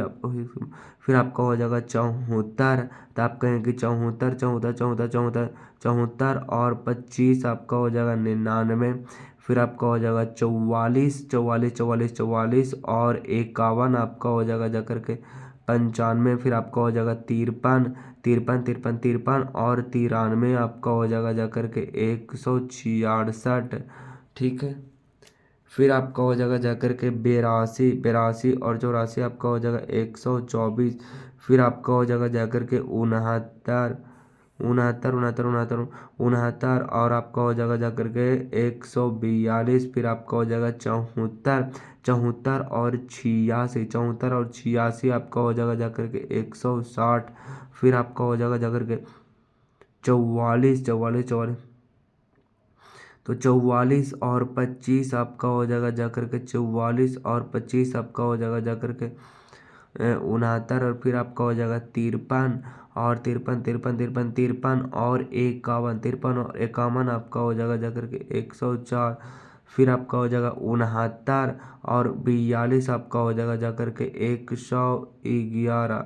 आपका हो जाएगा 74। तो आप कहें कि 74 74 74 74 74 और 25 आपका हो जाएगा 99। फिर आपका हो जाएगा 44 44 44 44 और 51 आपका हो जाएगा जाकर के 95। फिर आपका हो जाएगा 53 53 53 53 और 93 आपका हो जाएगा जाकर के 166। ठीक है। फिर आपका हो जाएगा जाकर के 82 82 और 84 आपका हो जाएगा 124। फिर आपका हो जाएगा जाकर के 69 69 69 69 69 और आपका हो जाएगा जाकर के 142। फिर आपका हो जाएगा 74 74 और 86 74 और 86 आपका हो जाएगा जाकर के 160। फिर आपका हो जाएगा जाकर के 44 44 44। तो 44 और 25 आपका हो जाएगा जाकर के 44 और 25 आपका हो जाएगा जाकर के 69। और फिर आपका हो जाएगा 53 और 53 53 53 53 और 51 53 और 51 आपका हो जाएगा जाकर के 104। फिर आपका हो जाएगा 69 और 42 आपका हो जाएगा जाकर के 111।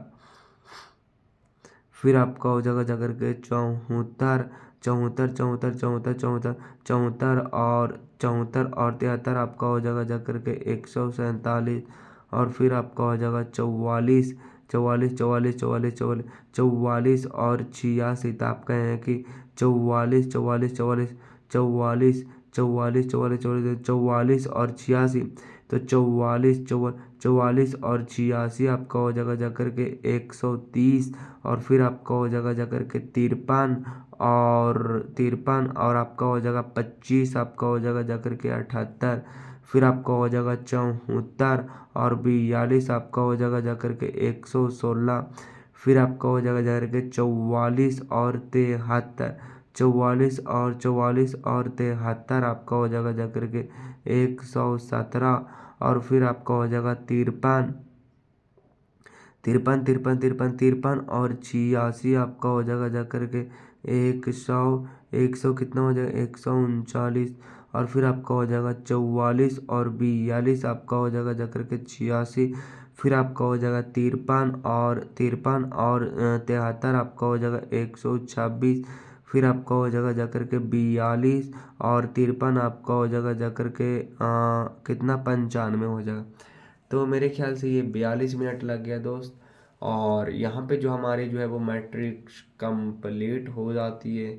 फिर आपका हो जाएगा जाकर के 74 74 74 74 74 74 और 74 और 73 आपका हो जाएगा जाकर के 147। और फिर आपका हो जाएगा 44 44 44 44 44 44 और 86। तो आप कहें कि 44 44 44 44 44 44 44 44 और 86। तो 44 44 और 86 आपका हो जाएगा जाकर के 130। और फिर आपका हो जाएगा जाकर के 53 और आपका हो जाएगा 25 आपका हो जाएगा जाकर के 78। फिर आपका हो जाएगा 74 और 42 आपका हो जाएगा जाकर के 116। फिर आपका हो जाएगा जाकर के 44 और 73 44 और 44 और 73 आपका हो जाएगा जाकर के 117। और फिर आपका हो जाएगा 53 53 53 53 53 और 86 आपका हो जाएगा जाकर के 100 कितना हो जाएगा 139। और फिर आपका हो जाएगा 44 और 42 आपका हो जाएगा जाकर के 86। फिर आपका हो जाएगा 53 और 73 आपका हो जाएगा 126। फिर आपका हो जाएगा जाकर के 42 और 53 आपका हो जाएगा जाकर के कितना 95 हो जाएगा। तो मेरे ख्याल से ये 42 मिनट लग गया दोस्त। और यहाँ पे जो हमारी जो है वो मैट्रिक्स कंप्लीट हो जाती है।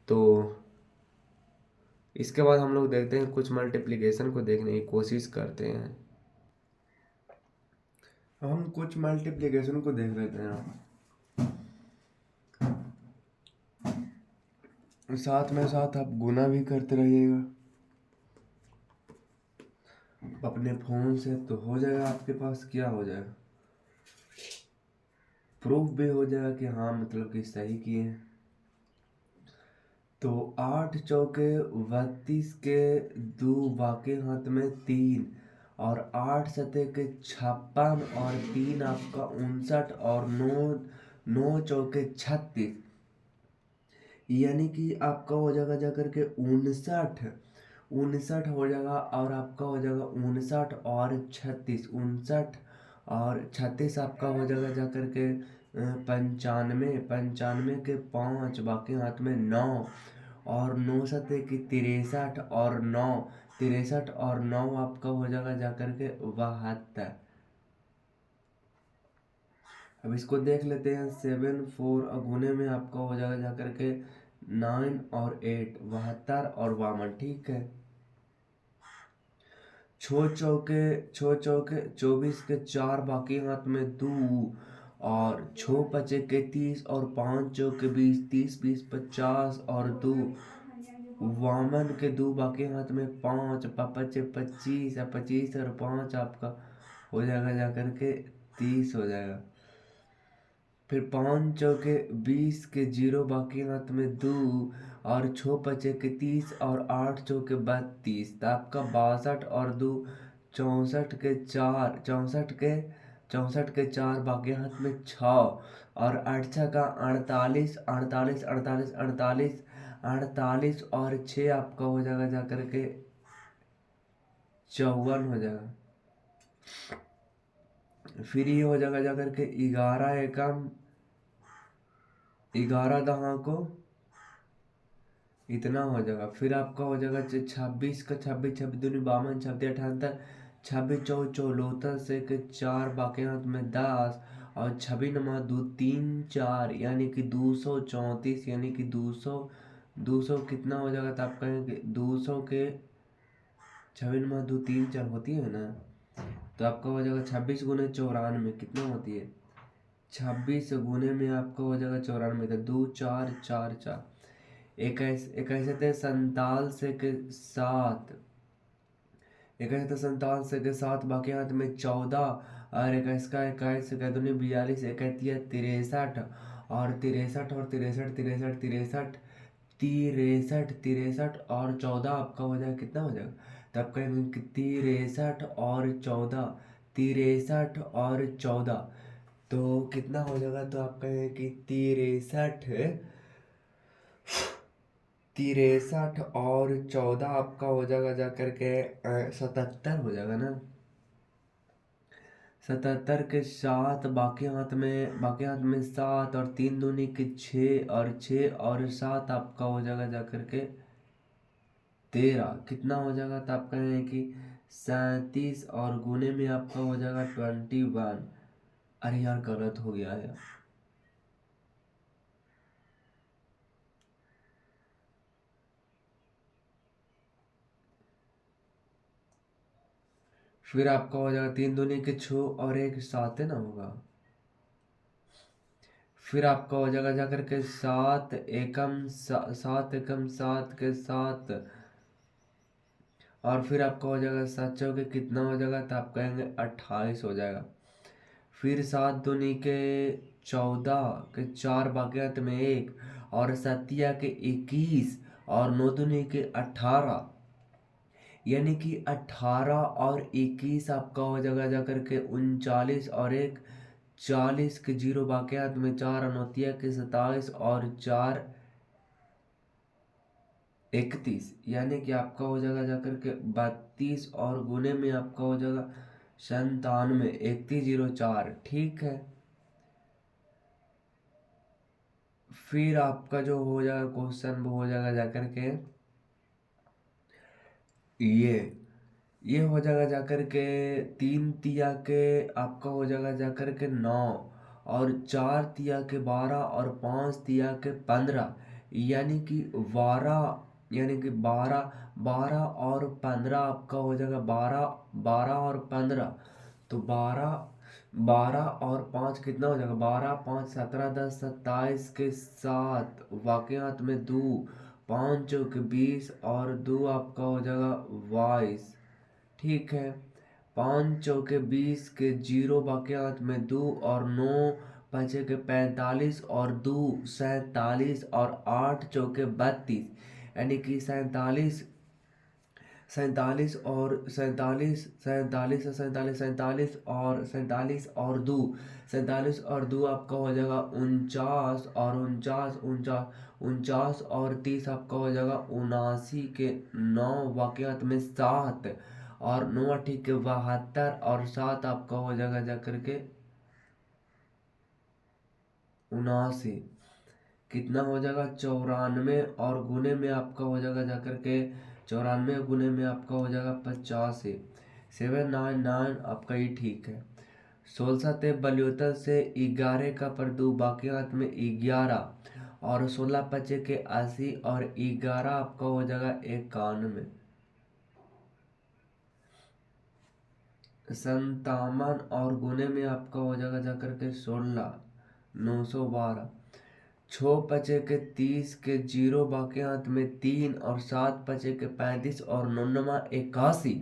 तो इसके बाद हम लोग देखते हैं कुछ मल्टीप्लिकेशन को देखने की कोशिश करते हैं। हम कुछ मल्टीप्लिकेशन को देख लेते हैं। साथ में साथ आप गुना भी करते रहिएगा अपने फोन से, तो हो जाएगा आपके पास, क्या हो जाएगा, प्रूफ भी हो जाएगा कि हाँ मतलब कि सही किए हैं। तो 8 चौके 32 के 2 बाकी हाथ में 3 और 8 सतह के 56 और 3 आपका 59 और 9 चौके 36। यानी कि आपका हो जाएगा जाकर के 59 हो जाएगा। और आपका हो जाएगा 59 और 36 59 और 36 आपका हो जाएगा जाकर के 95 95 के 5 बाकी हाथ में 9 और 9 सतह की 63 और 9 63 और 9 आपका हो जाएगा जाकर के 72। अब इसको देख लेते हैं 7 4 और गुने में आपका हो जाएगा जाकर के 9 और 8 72 और 52। ठीक है। 6 चौके 24 के 4 बाकी हाथ में 2 और 6 बचे के 30 और 5 चौके 20 30 20 50 और 2 वामन के दो बाकी हाथ में 5, पपच 25, 25 और 5 आपका हो जाएगा जाकर के 30 हो जाएगा। फिर 5 चौके 20 के 0 बाकी हाथ में 2 और 6 पचे के 30 और 8 चौके 32, तो आपका 62 और 2 64 के 4, 64 के 4 बाकी हाथ में 6 और 8 का 48, 48, 48, 48, 48 और 6 आपका हो जाएगा जाकर के 54 हो जाएगा। फिर ये हो जाएगा जाकर के 11 एकम 11 दहा को इतना हो जाएगा। फिर आपका हो जाएगा 26 का 26, 26 दूनी 52, 26 78, 26 चौ 74 से के 4 बाकी हाथ में 10 और 26 नमा 2 3 4 यानी कि 234, यानी कि 200 कितना हो जाएगा, तो आप कहेंगे 200 के 26 नमा 2 3 4 होती है ना, तो आपका हो जाएगा 26 गुने 94 कितना होती है, 26 गुने में आपका हो जाएगा 94, तो 2 4 4 4 इक्कीस, 27 बाकी हाथ में 14 और 21 का 21 दूनी 42, 31 63 और 63 और 14 आपका हो जाएगा कितना हो जाएगा, तब कहेंगे कि 63 और 14, 63 और 14 तो कितना हो जाएगा, तो आप कहेंगे कि 63 और 14 आपका हो जाएगा जाकर के 77 हो जाएगा ना। 77 के 7 बाकी हाथ में 7 और 3 दूनी के 6 और 6 और 7 आपका हो जाएगा जाकर के 13 कितना हो जाएगा, तो आप कहें कि 37 और गुने में आपका हो जाएगा 21। अरे यार गलत हो गया है। फिर आपका हो जाएगा 3 दूनी के 6 और 1 7 है ना होगा। फिर आपका हो जाएगा जाकर के 7 एकम 7 के 7 और फिर आपका हो जाएगा 7 चौके कितना हो जाएगा, तो आप कहेंगे 28 हो जाएगा। फिर 7 दूनी के 14 के 4 बाकियात में 1 और 7 के 21 और 9 दूनी के 18 यानी कि 18 और 21 आपका हो जाएगा जाकर के 39 और 1 40 के 0 बाकियात में 4 अनोतिया के 27 और 4 31 यानी कि आपका हो जाएगा जाकर के 32 और गुने में आपका हो जाएगा 97 3104 ठीक है। फिर आपका जो हो जाएगा क्वेश्चन वो हो जाएगा जाकर के ये हो जाएगा जाकर के 3 तिया के आपका हो जाएगा जाकर के 9 और 4 तिया के 12 और 5 तिया के 15 यानी कि 12 यानी कि 12 12 और 15 आपका हो जाएगा 12 12 और 15 तो 12 12 और 5 कितना हो जाएगा 12 5 17 10 27 के 7 वाकयात में 2 5 चौक 20 और 2 आपका हो जाएगा 22 ठीक है। 5 चौके 20 के 0 बाकियात में 2 और 9 बचे के 45 और 2 47 और 8 चौके 32 यानी कि 47 सैंतालीस और 47 47 47 47 और 2 47 और 2 आपका हो जाएगा 49 और 49 और 30 आपका हो जाएगा 79 के 9 वाकयात में 7 और 9 ठीक है 72 और 7 आपका हो जाएगा जाकर के 79 कितना हो जाएगा 94 और गुने में आपका हो जाएगा जाकर के 94 गुने में आपका हो जाएगा 85 799 आपका ही ठीक है। 16 ते बलयोतल से 11 का पर दो बाकियात में 11 और 16 पचे के 80 और 11 आपका हो जाएगा 91 57 और गुने में आपका हो जाएगा जाकर के 16 912 छः पचे के 30 के जीरो बाकी हाथ में 3 और 7 पचे के 35 और 9 81,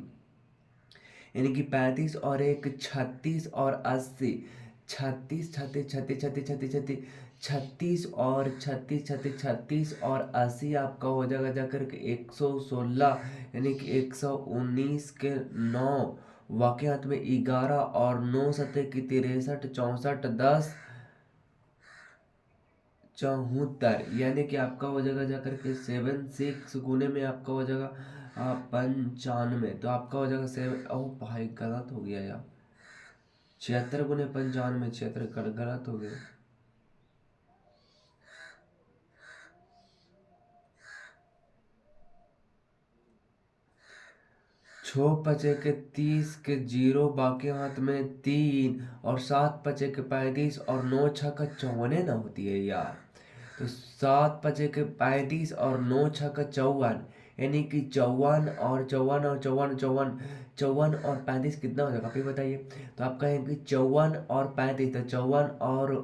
यानी कि 35 और 1 36 और 80, 36 छत्तीस छत्तीस छत्तीस छत्तीस छत्तीस 36 और 36 छत्तीस 36 और 80 आपका हो जाएगा जाकर के 116, यानी कि 119 के 9 वाकयात में 11 और 9 सतह की 63 64 10 74, यानी कि आपका हो जाएगा जाकर के 76 गुने में आपका हो जाएगा 95, तो आपका हो जाएगा 7। ओ भाई गलत हो गया यार, 76 गुने 95, 76 गलत हो गया। छः पचे के 30 के जीरो बाकी हाथ में 3 और 7 पचे के 35 और 9 छः का 54 ना होती है यार, तो 7 पचे के 35 और 9 छः का 54, यानी कि 54 और 54 और 54 54 54 और 35 कितना हो जाएगा आप ही बताइए। तो आप कहेंगे 54 और 35, तो 54 और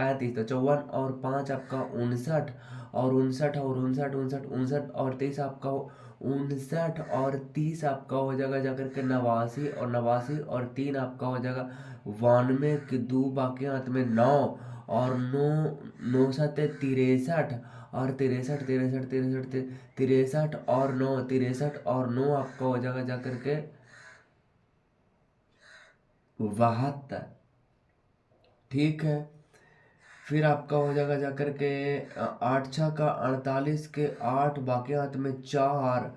35, तो 54 और 5 आपका 59, और 59 और 59 59 59 और 23 आपका 59 और 30 आपका हो जाएगा जाकर के 89, और 89 और 3 आपका हो जाएगा 92 के 2 बाकी हाथ में 9 और 9 9 सत 63 और 63 63 63 63 और 9 63 और 9 आपका हो जाएगा जाकर के 72, ठीक है। फिर आपका हो जाएगा जाकर के 8 छः का 48 के 8 बाकी हाथ में 4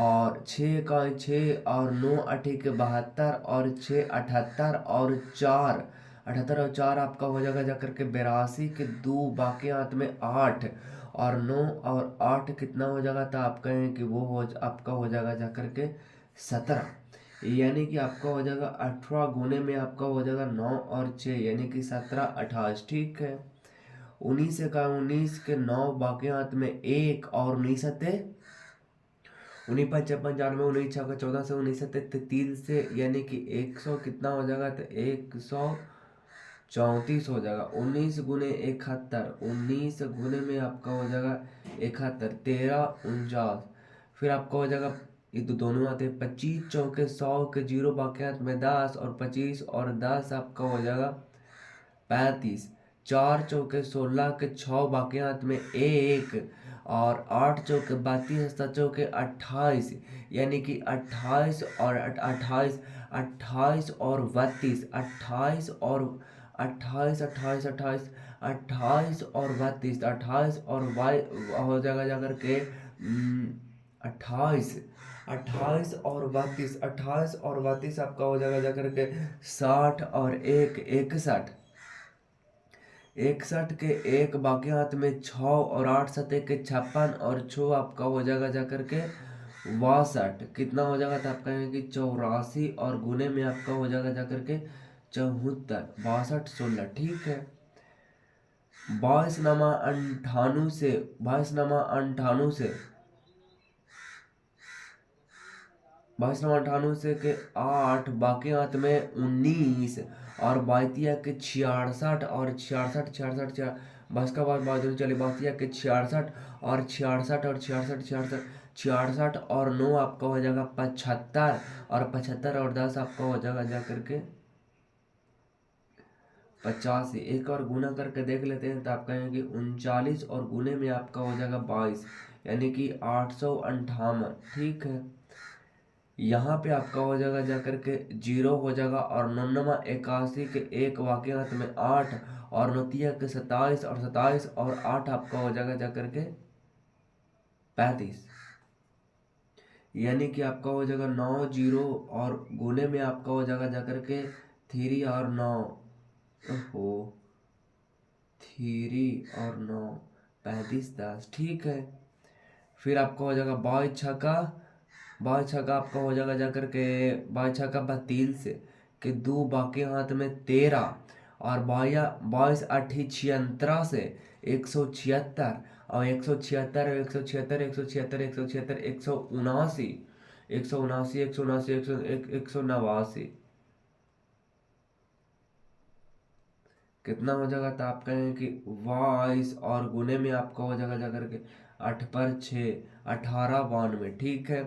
और 6 का 6 और 9 अठी के 72 और 6 78 और 4 78 और 4 आपका हो जाएगा जाकर के 82 के 2 बाकी हाथ में 8 और 9 और 8 कितना हो जाएगा, तो आप कहें कि वो हो आपका हो जाएगा जाकर के 17, यानी कि आपका हो जाएगा 18 गुने में आपका हो जाएगा 9 और 6, यानी कि 17 28, ठीक है। 19 का 19 के 9 बाकी हाथ में 1 और 19 सत्ते 19 पंचे 95, 19 छः का 14 से 19 सत्ते 3 से, यानी कि 100 कितना हो जाएगा, तो 134 हो जाएगा। 19 गुने 71, 19 गुने में आपका हो जाएगा 71, 13 49, फिर आपका हो जाएगा ये तो दोनों आते हैं 25 चौके 100 के जीरो बाकी हाथ में 10 और 25 और 10 आपका हो जाएगा 35, 4 चौके 16 के 6 बाकी हाथ में 1 और 8 चौके 32 7 चौके 28, यानी कि 28 और 28 28 और 32 28 और 28 28 28 28 और 32 28 और वाई हो जाएगा जाकर के 28 28 और 32 28 और 32 आपका हो जाएगा जाकर के 60 और 1 61, 61 के 1 बाकी हाथ में 6 और 8 सतह के 56 और 6 आपका हो जाएगा जाकर के 62, कितना हो जाएगा, तो आपका है कि 84 और गुने में आपका हो जाएगा जाकर के 74 62 16, ठीक है। 22 के 8 बाकी हाथ में 19 और बातिया के 66 और 66 66 बस का बाद बाजू चले बातिया के 66 और 66 और 66 66 66 और 9 आपका हो जाएगा 75 और 75 और 10 आपका हो जाएगा जा करके 85, एक और गुना करके देख लेते हैं, तो आप कहेंगे 39 और गुने में आपका हो जाएगा 22, यानी कि 858, ठीक है। यहाँ पे आपका हो जाएगा जाकर के 0 हो जाएगा और 81 के 1 वाकई हाथ में 8 और 9 के 27 और 27 और 8 आपका हो जाएगा जाकर के 35, यानी कि आपका हो जाएगा 9 0 और गुने में आपका हो जाएगा जाकर के 3 और 9 हो 3 और 9 35 10, ठीक है। फिर आपका हो जाएगा 22 छक्का आपका हो जाएगा जाकर के 22 छक्का 32 के 2 बाकी हाथ में 13 और 22 अठी 76 से 176 और 176 176 176 176 179 179 179 189, कितना हो जाएगा, तो आप कहेंगे कि 22 और गुने में आपका हो जाएगा जाकर के 8 पर 6 1892। ठीक है,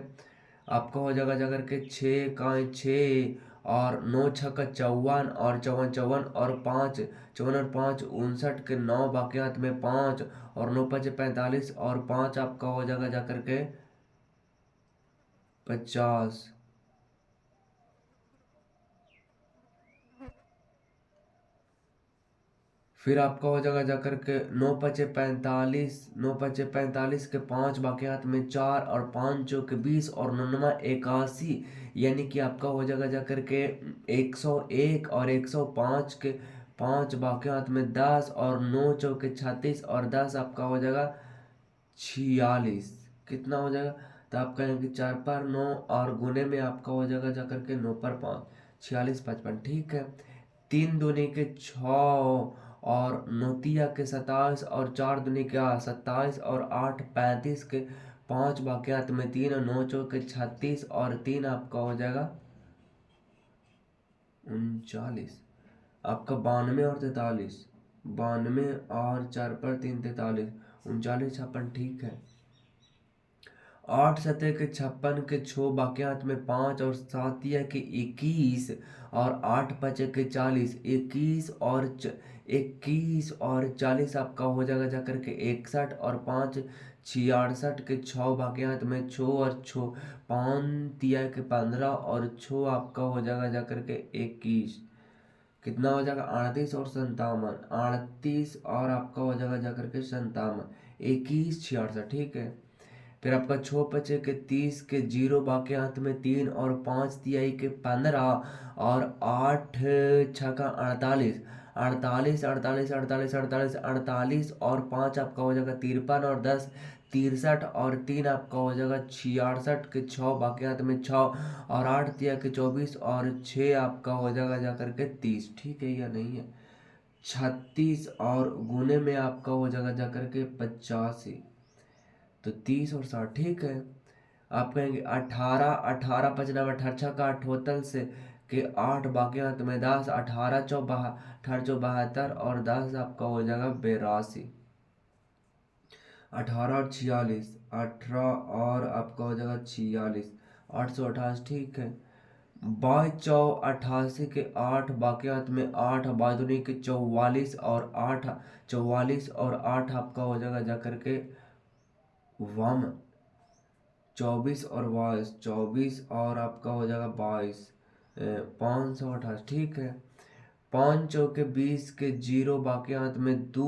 आपका हो जाएगा जाकर के 6 का 6 और 9 छक्का 54 और 54 54 और 5 54 और 5 59 के 9 बाकी हाथ में 5 और 9 5 45 और 5 आपका हो जाएगा जाकर के 50। फिर आपका हो जाएगा जाकर के 9 पचे 45 9 पचे 45 के 5 बाकी हाथ में 4 और 5 चौके 20 और 9 81, यानी कि आपका हो जाएगा जाकर के 101 और 105 के 5 बाकी हाथ में 10 और 9 चौके 36 और 10 आपका हो जाएगा 46। कितना हो जाएगा, तो आप कहेंगे 4 पर 9 और गुने में आपका हो जाएगा जाकर के 9 पर 5 46 55। ठीक है, 3 दूनी के 6 और नौतिया के 27 और 4 दूनी के 27 और 8 35 के 5 बाकियात में 3 और 9 चौके 36 और 3 आपका हो जाएगा 39। आपका 92 और 43, 92 और 4 पर 3 43 39 56। ठीक है, 8 सतह के 56 के 6 बाकियात में 5 और 7 के 21 और 8 पचे के 40 21 और 40 आपका हो जाएगा जाकर के 61 और 5 66 के 6 बाकियात में 6 और 6 5 तिया के 15 और 6 आपका हो जाएगा जाकर के 21। कितना हो जाएगा 38 और 57 38 और आपका हो जाएगा जाकर के 57 21 66। ठीक है, फिर आपका 6 पचे के 30 के 0 बाकी हाथ में 3 और 5 तिहाई के 15 और 8 छक्का 48 48 48 48 48 48 और 5 आपका हो जाएगा 53 और 10 63 और 3 आपका हो जाएगा 66 के 6 बाकी हाथ में 6 और 8 तिया के 24 और 6 आपका हो जाएगा जाकर के 30। ठीक है या नहीं है, 36 और गुने में आपका हो जाएगा जाकर के 85। तो 30 और 60। ठीक है, आप कहेंगे 18 18 पचनाव 18 का 78 से के 8 बाकी हाथ में 10 18 चौ 72 और 10 आपका हो जाएगा 82। 18 और 46 18 और आपका हो जाएगा 46 828। ठीक है, 22 चौ 88 के 8 बाकी हाथ में 8 बादुनी के 44 और 8 44 और 8 आपका हो जाएगा जाकर के वाम 24 और 22 24 और आपका हो जाएगा 22 528। ठीक है, 5 चौके 20 के 0 बाकी हाथ में 2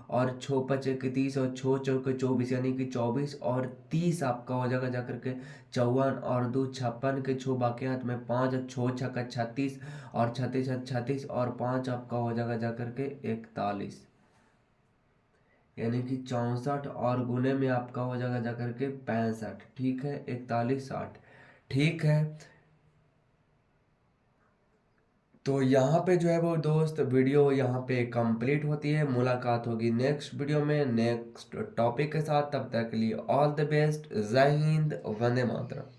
और 6 पचे के 30 और 6 चौके 24 यानी कि 24 और 30 आपका हो जाएगा जाकर के 54 और 2 56 के 6 बाकी हाथ में 5 और 6 छक्का 36 और 36 36 और 5 आपका हो जाएगा जाकर के 41, यानी कि 64 और गुने में आपका हो जाएगा जाकर के 65। ठीक है, 41 60। ठीक है, तो यहाँ पे जो है वो दोस्त वीडियो यहाँ पे कंप्लीट होती है। मुलाकात होगी नेक्स्ट वीडियो में नेक्स्ट टॉपिक के साथ, तब तक के लिए ऑल द बेस्ट। जय हिंद, वंदे मातरम।